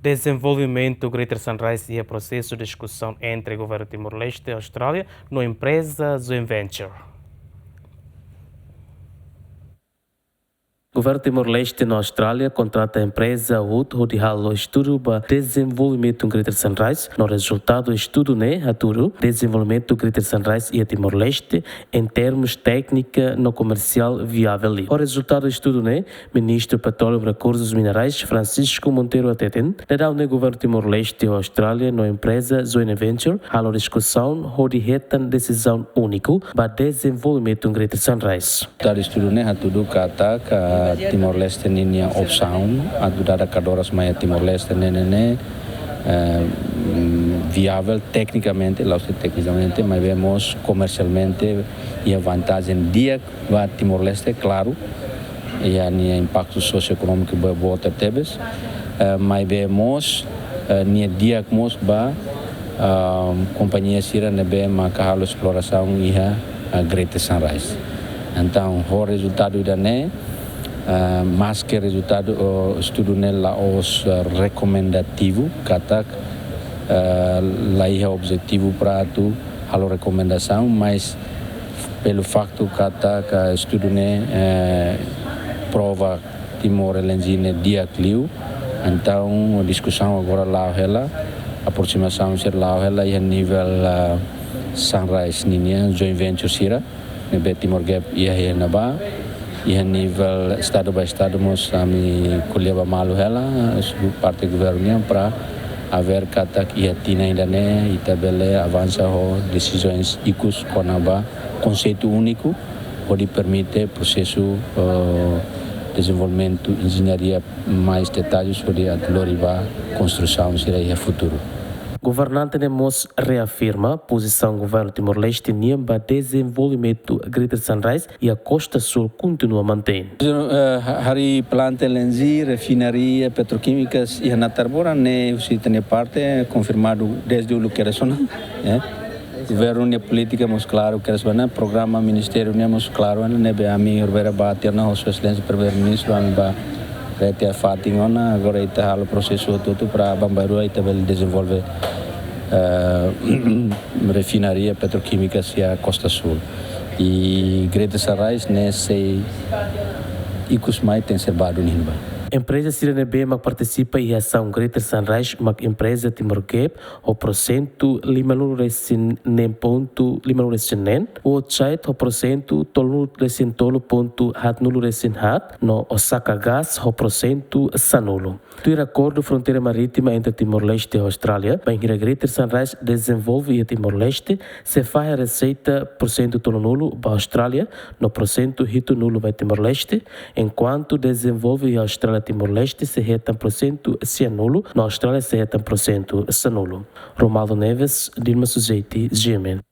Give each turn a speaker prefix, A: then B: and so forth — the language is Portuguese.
A: Desenvolvimento do Greater Sunrise e o processo de discussão entre o governo de Timor-Leste e a Austrália na empresa Joint Venture. O governo de Timor-Leste na Austrália contrata a empresa Wood Hodihalo Estudo para desenvolvimento do Greater Sunrise. No resultado do estudo, aturo desenvolvimento do Greater Sunrise e a Timor-Leste em termos técnica no comercial viável. O resultado do estudo, Ministro do Petróleo e Recursos Minerais Francisco Monteiro Ateten, dará ao governo de Timor-Leste e a Austrália na empresa Joint Venture a discussão hodihetan decisão única para desenvolvimento do Greater Sunrise.
B: Dari estudo tudo kata Timor-Leste ninya opção adudada kadoras maya Timor-Leste nene viável tecnicamente, mas vemos comercialmente e a vantagem dia para Timor-Leste, claro, e a impacto socioeconômico boa tebes, mas vemos dia que mos ba companhia sira nebe makahalo exploração e a Greater Sunrise. Então, o resultado da mais que resultado o estudo nela os recomendativo kata lá é objetivo para tu a recomendação, mas pelo facto kata que estudo prova Timor-Leste dia clio, então a discussão agora lá ela aproximação ser lá ela e a nível Sunrise ninya joint venture sira nebe Timor Gap ia na ba e a nível estado by estado nós kami colheba malu ela parte do governo para haver kata que ia tina ainda e tabele avança o decisões icus com a conceito único pode permitir processo desenvolvimento engenharia mais detalhes sobre a gloriva construção será futuro.
A: Governante Nemos reafirma a posição do governo Timor-Leste para desenvolvimento do Greater Sunrise e a Costa Sul continua a manter.
B: Hari planta LNG, refinaria, petroquímicas e a Natarbora se tem parte confirmado desde o Luqueraçona. Governo e política muito claro que é programa ministério muito claro nebe a mim Urbera bater na sua excelência primeiro-ministro amba rete a fatingona agora está o processo todo para Bambaru e também desenvolver refinaria petroquímicas e a Costa Sul e Greater Sunrise nesse icus mais tem servado nimba.
A: A empresa Sirenebe participa em ação Greater Sunrise, uma empresa Timor Gap, o procento 5,5%, o site o procento 12,8%, no Osaka Gas o procento sanulo. Do acordo fronteira marítima entre Timor-Leste e Austrália, a Greater Sunrise desenvolve e Timor-Leste se faz a receita procento tono nulo para a Austrália, no procento hito nulo para Timor-Leste, enquanto desenvolve a Austrália Timor-Leste se reta procento se nulo, na Austrália se reta procento se nulo. Romaldo Neves, Dilma Sujeiti, GMN.